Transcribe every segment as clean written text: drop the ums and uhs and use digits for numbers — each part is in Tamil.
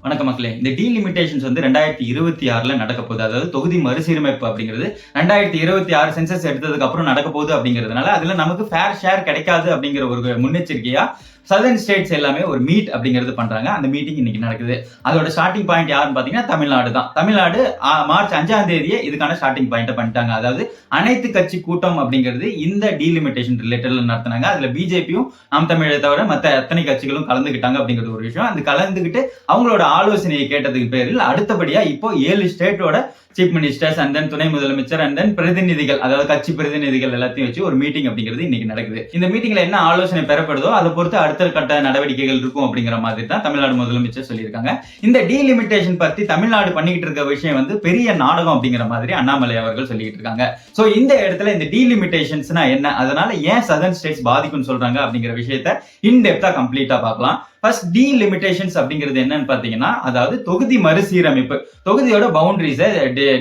வணக்க மக்களே. இந்த டீலிமிட்டேஷன்ஸ் வந்து 2026ல நடக்க போகுது. அதாவது தொகுதி மறுசீரமைப்பு அப்படிங்கிறது 2026 சென்சஸ் எடுத்ததுக்கு அப்புறம் நடக்க போகுது அப்படிங்கிறதுனால அதுல நமக்கு ஃபேர் ஷேர் கிடைக்காது அப்படிங்கிற ஒரு முன்னெச்சரிக்கையா சதர்ன் ஸ்டேட்ஸ் எல்லாமே ஒரு மீட் அப்படிங்கிறது பண்றாங்க. அந்த மீட்டிங் இன்னைக்கு நடக்குது. அதோட ஸ்டார்டிங் பாயிண்ட் யாருன்னு பாத்தீங்கன்னா தமிழ்நாடு தான். தமிழ்நாடு மார்ச் 5ஆம் தேதியே இதுக்கான ஸ்டார்டிங் பாயிண்ட் பண்ணிட்டாங்க. அதாவது அனைத்து கட்சி கூட்டம் அப்படிங்கிறது இந்த டீலிமிட்டேஷன் ரிலேட்டட்ல நடத்தினாங்க. அதுல பிஜேபியும் நாம் தமிழை தவிர மற்ற அத்தனை கட்சிகளும் கலந்துக்கிட்டாங்க அப்படிங்கிறது ஒரு விஷயம். அந்த கலந்துக்கிட்டு அவங்களோட ஆலோசனையை கேட்டதுக்கு பேரில் அடுத்தபடியா இப்போ 7 ஸ்டேட்டோட சீஃப் மினிஸ்டர்ஸ் அண்ட் தென் துணை முதலமைச்சர் அண்ட் தென் பிரதிநிதிகள், அதாவது கட்சி பிரதிநிதிகள் எல்லாத்தையும் வச்சு ஒரு மீட்டிங் அப்படிங்கிறது இன்னைக்கு நடக்குது. இந்த மீட்டிங்ல என்ன ஆலோசனை பெறப்படுதோ அதை பொறுத்து அடுத்த கட்ட நடவடிக்கைகள் இருக்கும் அப்படிங்கிற மாதிரி தான் தமிழ்நாடு முதலமைச்சர் சொல்லியிருக்காங்க. இந்த டீலிமிட்டேஷன் பத்தி தமிழ்நாடு பண்ணிக்கிட்டு இருக்க விஷயம் வந்து பெரிய நாடகம் அப்படிங்கிற மாதிரி அண்ணாமலை அவர்கள் சொல்லிட்டு இருக்காங்க. சோ இந்த இடத்துல இந்த டீலிமிட்டேஷன்ஸ்னா என்ன, அதனால ஏன் சதர்ன் ஸ்டேட்ஸ் பாதிக்கும்னு சொல்றாங்க அப்படிங்கிற விஷயத்த இன்டெப்தா கம்ப்ளீட்டா பார்க்கலாம். ஃபர்ஸ்ட் டீலிமிட்டேஷன்ஸ் அப்படிங்கிறது என்னன்னு பாத்தீங்கன்னா, அதாவது தொகுதி மறுசீரமைப்பு, தொகுதியோட பவுண்டரிஸை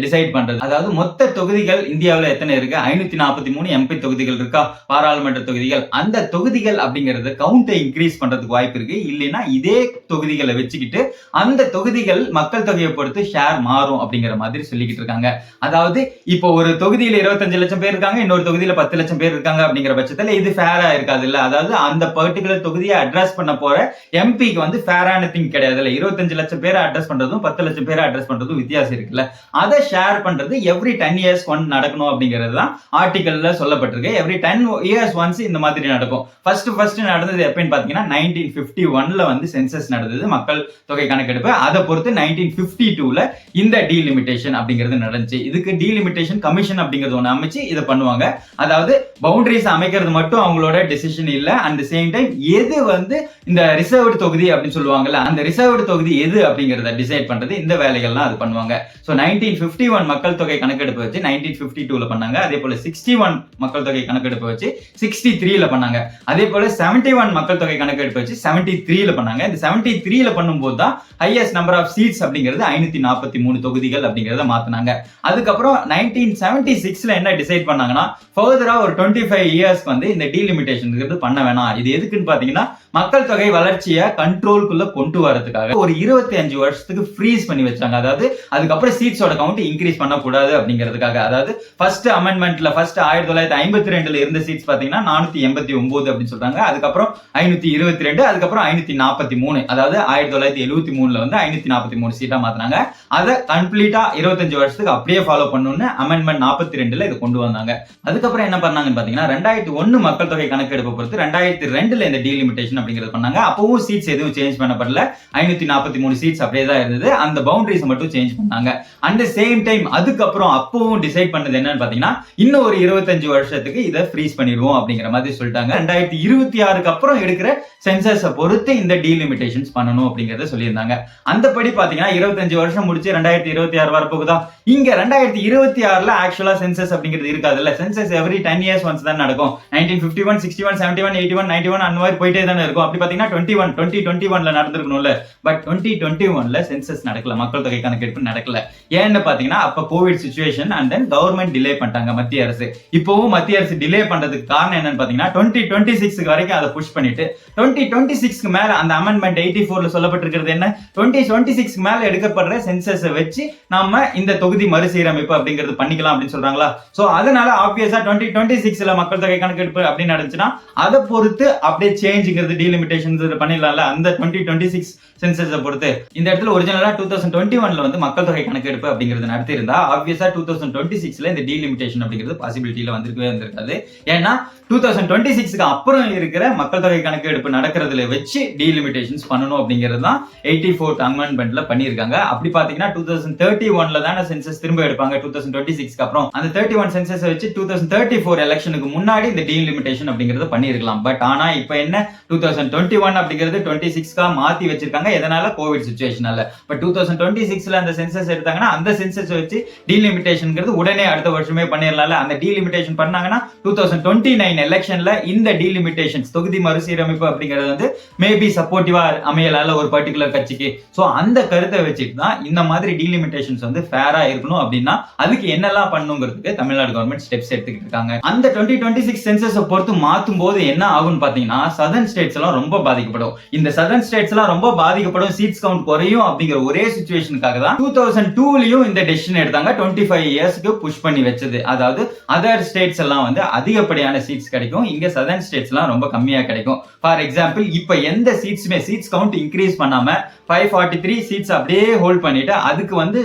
டிசைட் பண்றது. அதாவது மொத்த தொகுதிகள் இந்தியாவில் எத்தனை இருக்கு, 543 எம்பி தொகுதிகள் இருக்கா, பாராளுமன்ற தொகுதிகள். அந்த தொகுதிகள் அப்படிங்கிறது கவுண்டை இன்க்ரீஸ் பண்றதுக்கு வாய்ப்பு இருக்கு. இல்லைன்னா இதே தொகுதிகளை வச்சுக்கிட்டு அந்த தொகுதிகள் மக்கள் தொகையை பொறுத்து ஷேர் மாறும் அப்படிங்கிற மாதிரி சொல்லிக்கிட்டு இருக்காங்க. அதாவது இப்போ ஒரு தொகுதியில 25 லட்சம் பேர் இருக்காங்க, இன்னொரு தொகுதியில 10 லட்சம் பேர் இருக்காங்க அப்படிங்கிற பட்சத்துல இது ஃபேரா இருக்காது இல்ல. அதாவது அந்த பர்டிகுலர் தொகுதியை அட்ரஸ் பண்ண போற எம்பிக்கு வந்து ஃபேரான திங் கிடையாது. 25 லட்சம் பேரை அட்ரஸ் பண்றதும் 10 லட்சம் பேரை அட்ரஸ் பண்றதும் வித்தியாசம் இருக்குல்ல. அதை ஷேர் பண்றது எவ்ரி 10 இயர்ஸ் ஒன் நடக்கணும் அப்படிங்கிறது தான் ஆர்டிகல்ல சொல்லப்பட்டிருக்கு. எவ்ரி 10 இயர்ஸ் ஒன்ஸ் இந்த மாதிரி நடக்கும். ஃபர்ஸ்ட் நடந்தது எப்பன்னு பாத்தீங்கன்னா 1951ல வந்து சென்சஸ் நடந்தது, மக்கள் தொகை கணக்கெடுப்பு. அதை பொறுத்து 1952ல இந்த டீலிமிட்டேஷன் அப்படிங்கிறது நடந்துச்சு. இதுக்கு டீலிமிட்டேஷன் கமிஷன் அப்படிங்கிறது ஒன்று அமைச்சு இதை பண்ணுவாங்க. அதாவது பவுண்டரிஸ் அமைக்கிறது மட்டும் அவங்களோட டெசிஷன் இல்ல, அட் தி சேம் டைம் எது வந்து இந்த ரிசர்வ்டு தொகுதி அப்படின்னு சொல்லுவாங்கல்ல, அந்த ரிசர்வ்டு தொகுதி எது அப்படிங்கறத டிசைட் பண்றது இந்த வேலைகள்லாம் அது பண்ணுவாங்க. சோ 1951 மக்கள் தொகை கணக்கெடுப்பு வச்சு 1952ல பண்ணாங்க. அதே போல 61 மக்கள் தொகை கணக்கெடுப்பு வச்சு 63ல பண்ணாங்க. அதே போல 71 மக்கள் தொகை கணக்கெடுப்பு வச்சு 73ல பண்ணாங்க. இந்த 73ல பண்ணும்போது தான் ஹையஸ்ட் நம்பர் ஆஃப் சீட்ஸ் அப்படிங்கிறது 543 தொகுதிகள் அப்படிங்கறத மாத்தினாங்க. அதுக்கப்புறம் 1976ல என்ன டிசைட் பண்ணாங்கன்னா, ஃபர்தரா ஒரு 25 இயர்ஸ்க்கு வந்து இந்த டீலிமிட்டேஷன் பண்ண வேணாம். இது எதுக்குன்னு பாத்தீங்கன்னா, மக்கள் தொகை வளர்ச்சியை கண்ட்ரோல்குள்ள கொண்டு வரதுக்காக ஒரு 25 வருஷத்துக்கு ஃப்ரீஸ் பண்ணி வச்சாங்க. அதாவது அதுக்கப்புறம் சீட்ஸோட கவுண்ட் இன்க்ரீஸ் பண்ணக்கூடாது அப்படிங்கிறதுக்காக. அதாவது ஃபர்ஸ்ட் அமெண்ட்மெண்ட்ல ஃபர்ஸ்ட் 1952ல இருந்த சீட்ஸ் பாத்தீங்கன்னா 489 அப்படின்னு சொல்றாங்க. அதுக்கப்புறம் 522, அதுக்கப்புறம் 543, அதாவது 1973ல வந்து 543 சீட்டா மாத்தினாங்க. அதை கம்ப்ளீட்டா 25 வருஷத்துக்கு அப்படியே ஃபாலோ பண்ணணும்னு அமெண்ட்மெண்ட் 42ல இதை கொண்டு வந்தாங்க. அதுக்கப்புறம் என்ன பண்ணாங்கன்னு பாத்தீங்கன்னா 2001 மக்கள் தொகை கணக்கெடுப்பு பொறுத்து 2002ல இந்த டீலிமிட்டேஷன் அப்படிங்கிறது பண்ணாங்க. அப்பவும் சீட்ஸ் எதுவும் சேஞ்ச் பண்ணப்படல, 543 சீட்ஸ் அப்படியே தான் இருந்தது. அந்த பவுண்டரிஸ் மட்டும் சேஞ்ச் பண்ணாங்க. அட் தி சேம் டைம் அதுக்கப்புறம் அப்பவும் டிசைட் பண்ணது என்னன்னு பாத்தீங்கன்னா, இன்னும் ஒரு 25 வருஷத்துக்கு இதை ஃப்ரீஸ் பண்ணிடுவோம் அப்படிங்கிற மாதிரி சொல்லிட்டாங்க. 2026க்கு அப்புறம் எடுக்கிற சென்சஸ் பொறுத்து இந்த டீலிமிட்டேஷன்ஸ் பண்ணணும் அப்படிங்கறத சொல்லியிருந்தாங்க. அந்த படி பாத்தீங்கன்னா 25 வருஷம் முடிச்சு 2026 வரப்போகுதா. இங்க 2026ல ஆக்சுவலா சென்சஸ் அப்படிங்கிறது இருக்காதுல்ல. சென்சஸ் எவ்ரி 10 இயர்ஸ் ஒன்ஸ் தான் நடக்கும். 1951, 61, 71, 81, 91 அந்த மாதிரி போயிட்டே தானே இருக்கும். அப்படி பாத்தீங்கன்னா 2021ல நடந்திருக்கணும்ல. பட் 2021ல சென்சஸ் நடக்கல, மக்கள் தொகை கணக்கெடுப்பு நடக்கல. ஏன்னு பாத்தீங்கன்னா அப்ப Covid situation and then government delay பண்ணிட்டாங்க மத்திய அரசு. இப்பவும் மத்திய அரசு டிலே பண்றதுக்கு காரணம் என்னன்னு பாத்தீங்கன்னா 2026 வரைக்கும் அதை புஷ் பண்ணிட்டு 2026க்கு மேல அந்த அமெண்ட்மெண்ட் 84ல சொல்லப்பட்டிருக்கிறது என்ன, 2026க்கு மேல எடுக்கப்படுற சென்சஸ் வச்சு நாம இந்த தொகுதி மறுசீரமைப்பு அப்படிங்கிறது பண்ணிக்கலாம் அப்படின்னு சொல்றாங்களா. சோ அதனால ஆப்வியஸா 2026ல மக்கள் தொகை கணக்கெடுப்பு அப்படின்னு நடந்துச்சுன்னா அதை பொறுத்து அப்படியே சேஞ்சுங்கிறது டீலிமிட்டேஷன் பண்ணிடலாம்ல. அந்த 2026 சென்சஸ் பொறுத்து இந்த இடத்துல ஒரிஜினலா 2021ல வந்து மக்கள் தொகை கணக்கெடுப்பு அப்படிங்கிறது நடத்தி இருந்தா ஆப்வியஸா 2026ல இந்த டீலிமிட்டேஷன் அப்படிங்கிறது பாசிபிலிட்டியில வந்திருக்கவே வந்திருக்காது. ஏன்னா 2026க்கு அப்புறம் இருக்கிற மக்கள் தொகை கணக்கெடுப்பு நடக்கிறதுல வச்சு டீலிமிட்டேஷன்ஸ் பண்ணணும் அப்படிங்கிறது தான் 84th அமெண்ட்மெண்ட்ல பண்ணியிருக்காங்க. அப்படி பாத்தீங்கன்னா 2031ல தானே சென்சஸ் திரும்ப எடுப்பாங்க 2026க்கு அப்புறம். அந்த 31 சென்சஸ் வச்சு 2034 எலெக்ஷனுக்கு முன்னாடி இந்த டீலிமிட்டேஷன் அப்படிங்கறத பண்ணிருக்கலாம். பட் ஆனா இப்ப என்ன 2021 அப்படிங்கிறது 26க்கா மாத்தி வச்சிருக்காங்க. எதனால கோவிட் சிச்சுவேஷனால. பட் 2026ல அந்த சென்சஸ் எடுத்தாங்கன்னா ஏன்னா அந்த சென்சஸ் வச்சு டீலிமிட்டேஷன்ங்கிறது உடனே அடுத்த வருஷமே பண்ணிடலாம்ல. அந்த டீலிமிட்டேஷன் பண்ணாங்கன்னா 2029 எலெக்ஷன்ல இந்த டீலிமிட்டேஷன்ஸ் தொகுதி மறுசீரமைப்பு அப்படிங்கிறது வந்து மேபி சப்போர்ட்டிவா அமையலால ஒரு பர்டிகுலர் கட்சிக்கு. சோ அந்த கருத்தை வச்சுட்டு தான் இந்த மாதிரி டீலிமிட்டேஷன்ஸ் வந்து ஃபேரா இருக்கணும் அப்படின்னா அதுக்கு என்னெல்லாம் பண்ணுங்கிறதுக்கு தமிழ்நாடு கவர்மெண்ட் ஸ்டெப்ஸ் எடுத்துக்கிட்டு இருக்காங்க. அந்த 2026 சென்சஸ் பொறுத்து மாத்தும் போது என்ன ஆகும்னு பாத்தீங்கன்னா சதர்ன் ஸ்டேட்ஸ் எல்லாம் ரொம்ப பாதிக்கப்படும். இந்த சதர்ன் ஸ்டேட்ஸ் எல்லாம் ரொம்ப பாதிக்கப்படும், சீட்ஸ் கவுண்ட் குறையும் அப்படிங்கிற ஒரே சிச்சுவேஷனுக்காக தான் 2002லயும் இந்த டெசிஷன் எடுத்தாங்க. 25 இயர்ஸ்க்கு புஷ் பண்ணி வச்சது. அதாவது அதர் ஸ்டேட்ஸ் எல்லாம் வந்து அதிகப்படியான சீட்ஸ் கிடைக்கும், இங்க சதர்ன் ஸ்டேட்ஸ் எல்லாம் ரொம்ப கம்மியா கிடைக்கும். ஃபார் எக்ஸாம்பிள் இப்ப எந்த சீட்ஸுமே சீட்ஸ் கவுண்ட் இன்க்ரீஸ் பண்ணாம 543 சீட்ஸ் அப்படியே ஹோல்ட் பண்ணிட்டு அதுக்கு வந்து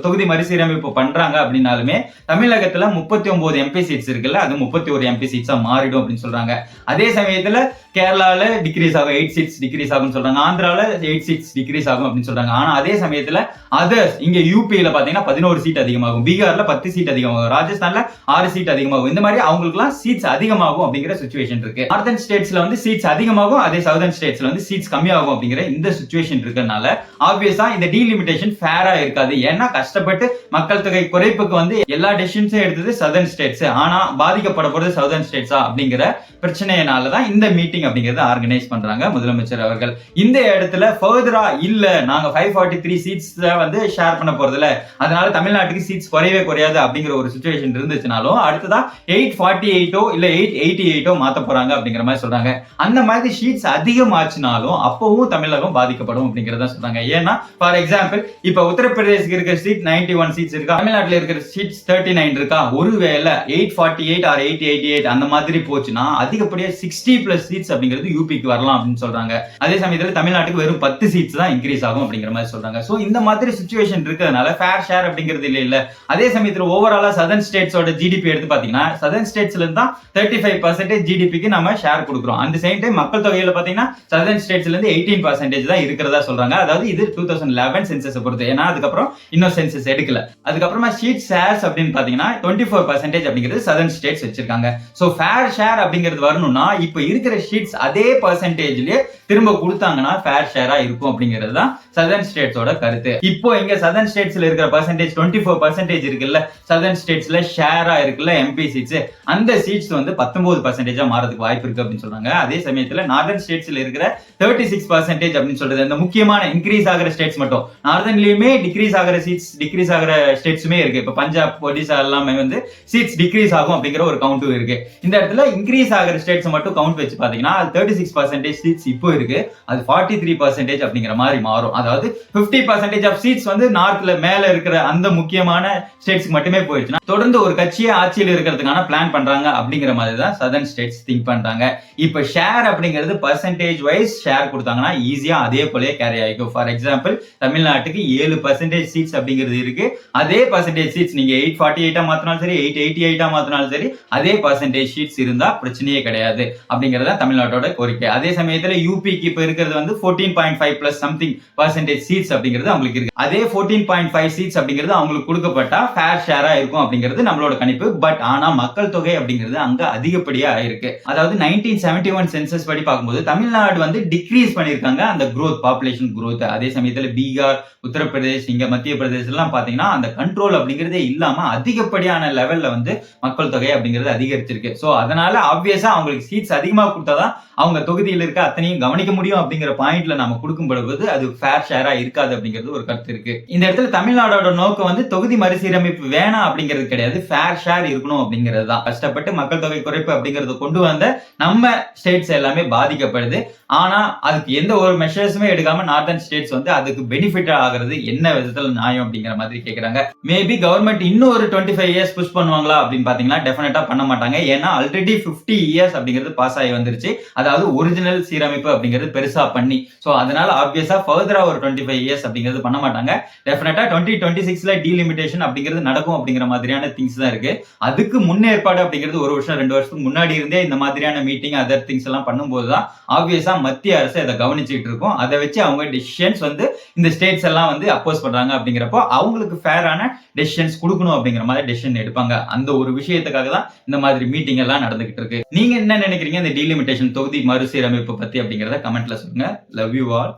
தொகுதி மறுசீரமைப்பு பண்றாங்க அப்படின்னாலுமே தமிழகத்துல 39 எம்பி சீட்ஸ் இருக்குல்ல, அது 31 எம்பி சீட்ஸா மாறிடும் அப்படின்னு சொல்றாங்க. அதே சமயத்துல கேரளால டிக்ரீஸ் ஆகும், 8 சீட்ஸ் டிக்ரீஸ் ஆகும் சொல்றாங்க. ஆந்திரால 8 சீட்ஸ் டிக்ரீஸ் ஆகும் அப்படின்னு சொல்றாங்க. ஆனா அதே சமயத்துல அதர்ஸ் இங்க யூபியில பாத்தீங்கன்னா 11 சீட் அதிகமாகும், பீகார்ல 10 சீட் அதிகமாகும், ராஜஸ்தான்ல 6 சீட் அதிகமாகும். இந்த மாதிரி அவங்களுக்கு எல்லாம் சீட்ஸ் அதிகமாகும் அப்படிங்கிற சிச்சுவேஷன் இருக்கு. நார்தன் ஸ்டேட்ஸ்ல வந்து சீட்ஸ் அதிகமாகும், அதே சவுதர்ன் ஸ்டேட்ஸ்ல வந்து சீட்ஸ் கம்மியாகும் அப்படிங்கிற இந்த சிச்சுவேஷன் இருக்கறனால ஆப்வியஸா இந்த டீலிமிட்டேஷன் ஃபேரா இருக்காது. ஏன்னா கஷ்டப்பட்டு மக்கள் தொகை குறைப்புக்கு வந்து எல்லா டெசிஷன்ஸும் எடுத்தது சதர்ன் ஸ்டேட்ஸ், ஆனா பாதிக்கப்பட போறது சவுதர்ன் ஸ்டேட்ஸா அப்படிங்கிற பிரச்சனையினால தான் இந்த மீட்டிங் அப்படிங்கறத ஆர்கனைஸ் பண்றாங்க முதலமைச்சர் அவர்கள். இந்த இடத்துல ஃபர்தரா இல்ல நாங்க 543 சீட்ஸ் வந்து ஷேர் பண்ண போறது இல்ல, அதனால தமிழ்நாட்டுக்கு சீட்ஸ் குறையவே குறையாது அப்படிங்கிற ஒரு சிச்சுவேஷன் இருந்துச்சுனாலும் அடுத்ததா 848 இல்ல 888 மாத்த போறாங்க அப்படிங்கிற மாதிரி சொல்றாங்க. அந்த மாதிரி சீட்ஸ் அதிகமாச்சுனாலும் அப்பவும் தமிழகம் பாதிக்கப்படும் அப்படிங்கறத சொல்றாங்க. ஏன்னா ஃபார் எக்ஸாம்பிள் இப்ப உத்தரப்பிரதேசக்கு இருக்கிற சீட் 91 சீட்ஸ் இருக்கா, தமிழ்நாட்டுல இருக்கிற சீட்ஸ் 39 இருக்கா. ஒருவேளை 848 or 888 அந்த மாதிரி போச்சுன்னா அதிகப்படியா 60+ சீட்ஸ் அப்படிங்கிறது யூபிக்கு வரலாம் அப்படின்னு சொல்றாங்க. அதே சமயத்துல தமிழ்நாட்டுக்கு வெறும் 10 சீட்ஸ் தான் இன்க்ரீஸ் ஆகும் அப்படிங்கிற மாதிரி சொல்றாங்க. சோ இந்த மாதிரி சிச்சுவேஷன் இருக்கிறதுனால ஃபேர் ஷேர் அப்படிங்கிறது இல்ல. அதே சமயத்துல ஓவராலா சதர்ன் ஸ்டேட்ஸோட ஜிடிபி எடுத்து பாத்தீங்கன்னா சதர்ன் ஸ்டேட்ஸ்ல இருந்து தான் 35% ஜிடிபிக்கு நம்ம ஷேர் கொடுக்குறோம். அந்த சேம் டைம் மக்கள் தொகையில பாத்தீங்கன்னா சதர்ன் ஸ்டேட்ஸ்ல இருந்து 18% தான் இருக்கிறதா சொல்றாங்க. அதாவது இது 2011 சென்சஸ் பொறுத்து, ஏன்னா அதுக்கப்புறம் இன்னும் சென்சஸ் எடுக்கல. அதுக்கப்புறமா ஷீட் ஷேர்ஸ் அப்படின்னு பாத்தீங்கன்னா 24% அப்படிங்கிறது சதர்ன் ஸ்டேட்ஸ் வச்சிருக்காங்க. சோ ஃபேர் ஷேர் அப்படிங்கிறது வரணும்னா இப்ப இருக்கிற ஷீட்ஸ் அதே பர்சன்டேஜ்லயே திரும்ப கொடுத்தாங்கன்னா ஃபேர் ஷேரா இருக்கும் அப்படிங்கிறது தான் சதர்ன் ஸ்டேட்ஸோட கருத்து. இப்போ இங்க சதர்ன் ஸ்டேட்ஸ்ல இருக்கிற பர்சன்டேஜ் 24% இருக்குல்ல, சதர்ன் ஸ்டேட்ஸ்ல ஷேரா இருக்குல்ல எம்பி சீட்ஸ், அந்த சீட்ஸ் வந்து 19% மாறதுக்கு வாய்ப்பு இருக்கு அப்படின்னு சொல்றாங்க. அதே சமயத்துல நார்தர்ன் ஸ்டேட்ஸ்ல இருக்கிற 36% அப்படின்னு சொல்றது அந்த முக்கியமான இன்க்ரீஸ் ஆகிற ஸ்டேட்ஸ் மட்டும். நார்தன்லயுமே டிக்ரீஸ் ஆகிற சீட்ஸ் டிக்ரீஸ் ஆகிற ஸ்டேட்ஸுமே இருக்கு. இப்ப பஞ்சாப், ஒடிசா எல்லாமே வந்து சீட்ஸ் டிக்ரீஸ் ஆகும் அப்படிங்கிற ஒரு கவுண்ட்டும் இருக்கு. இந்த இடத்துல இன்க்ரீஸ் ஆகிற ஸ்டேட்ஸ் மட்டும் கவுண்ட் வச்சு பாத்தீங்கன்னா 36% சீட்ஸ் இப்போ இருக்கு, அது 43% அப்படிங்கிற மாதிரி மாறும். அதாவது 50% ஆஃப் சீட்ஸ் வந்து நார்த்ல மேல இருக்கிற அந்த முக்கியமான ஸ்டேட்ஸ்க்கு மட்டுமே போயிடுச்சுன்னா தொடர்ந்து ஒரு கட்சியே ஆட்சியில் இருக்கிறதுக்கான பிளான் பண்றாங்க அப்படிங்கிற மாதிரி தான் சதர்ன் ஸ்டேட்ஸ் திங்க் பண்றாங்க. இப்ப ஷேர் அப்படிங்கிறது பர்சன்டேஜ் வைஸ் ஷேர் கொடுத்தாங்கன்னா ஈஸியா அதே போலயே கேரி ஆகிக்கும். ஃபார் எக்ஸாம்பிள் தமிழ்நாட்டுக்கு 7% சீட்ஸ் அப்படிங்கிறது இருக்கு, அதே பர்சன்டேஜ் சீட்ஸ் நீங்க 848 மாத்தினாலும் சரி 888 மாத்தினாலும் சரி அதே பர்சன்டேஜ் சீட்ஸ் இருந்தா பிரச்சனையே கிடையாது அப்படிங்கறத தமிழ்நாட்டோட கோரிக்கை. அதே சமயத்துல யூபிக்கு இப்ப இருக்கிறது வந்து 14.5 பிளஸ் சம்திங் பர்சன்டேஜ் சீட்ஸ் அப்படிங்கிறது அவங்களுக்கு இருக்கு. அதே 14.5 சீட்ஸ் அப்படிங்கிறது அவங்களுக்கு கொடுக்கப்பட்டா ஃபேர் ஷேரா இருக்கும் அப்படிங்கிறது நம்மளோட கணிப்பு. பட் ஆனா மக்கள் தொகை அப்படிங்கிறது அங்க அதிகப்படியா ஆயிருக்கு. அதாவது 1971 சென்சஸ் படி பார்க்கும்போது தமிழ்நாடு வந்து டிக்ரீஸ் பண்ணிருக்காங்க அந்த growth, பாப்புலேஷன் growth. அதே சமயத்துல பீகார், உத்தரப்பிரதேஷ், இங்க மத்திய பிரதேசம் எல்லாம் பாத்தீங்கன்னா அந்த கண்ட்ரோல் அப்படிங்கிறதே இல்லாம அதிகப்படியான லெவல்ல வந்து மக்கள் தொகை அப்படிங்கிறது அதிகரிச்சிருக்கு. சோ அதனால ஆப்வியஸா அவங்களுக்கு சீட்ஸ் அதிகமா கொடுத்தாதான் அவங்க தொகுதியில் இருக்க அத்தனையும் கவனிக்க முடியும் அப்படிங்கிற பாயிண்ட்ல நம்ம கொடுக்கும் பொழுது அது ஃபேர் ஷேரா இருக்காது அப்படிங்கிறது ஒரு கருத்து இருக்கு. இந்த இடத்துல தமிழ்நாடோட நோக்கம் வந்து தொகுதி மறுசீரமைப்பு வேணாம் அப்படிங்கிறது கிடையாது, ஃபேர் ஷேர் இருக்கணும் அப்படிங்கிறது தான். கஷ்டப்பட்டு மக்கள் தொகை குறைப்பு அப்படிங்கறத கொண்டு வந்த நம்ம ஸ்டேட்ஸ் எல்லாமே பாதிக்கப்படுது. ஆனா அதுக்கு எந்த ஒரு மெஷர்ஸுமே எடுக்காம நார்தர்ன் ஸ்டேட்ஸ் வந்து அதுக்கு பெனிஃபிட் ஆகிறது என்ன விதத்துல நியாயம் அப்படிங்கிற மாதிரி கேக்குறாங்க. மேபி கவர்மெண்ட் இன்னும் ஒரு 25 இயர்ஸ் புஷ் பண்ணுவாங்களா அப்படின்னு பாத்தீங்கன்னா டெஃபினட்டா பண்ண மாட்டாங்க. ஏன்னா ஆல்ரெடி 50 இயர்ஸ் அப்படிங்கிறது பாஸ் ஆகி வந்துருச்சு. அதாவது ஒரிஜினல் சீரமைப்பு அப்படிங்கிறது பெருசா பண்ணி, சோ அதனால ஆப்வியஸா ஃபர்தரா ஒரு 25 இயர்ஸ் அப்படிங்கிறது பண்ண மாட்டாங்க. டெஃபினட்டா 2026ல டீலிமிட்டேஷன் அப்படிங்கிறது நடக்கும் அப்படிங்கிற மாதிரியான திங்ஸ் தான் இருக்கு. அதுக்கு முன்னேற்பாடு அப்படிங்கிறது ஒரு வருஷம் 2 வருஷத்துக்கு முன்னாடி இருந்தே இந்த மாதிரியான மீட்டிங் அதர் திங்ஸ் எல்லாம் பண்ணும்போது தான் ஆப்வியஸா மத்திய அரசு அதை கவனிச்சுட்டு இருக்கும். அதை வச்சு அவங்க டிசிஷன்ஸ் வந்து இந்த ஸ்டேட்ஸ் எல்லாம் வந்து அப்போஸ் பண்றாங்க அப்படிங்கிறப்போ அவங்களுக்கு ஃபேரான டெசிஷன்ஸ் கொடுக்கணும் அப்படிங்கிற மாதிரி டெசிஷன் எடுப்பாங்க. அந்த ஒரு விஷயத்துக்காக தான் இந்த மாதிரி மீட்டிங் எல்லாம் நடந்துகிட்டு இருக்கு. நீங்க என்ன நினைக்கிறீங்க இந்த டீலிமிட்டேஷன் தொகுதி மறுசீரமைப்பு பத்தி அப்படிங்கறத கமெண்ட்ல சொல்லுங்க. Love you all.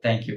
தேங்க்யூ.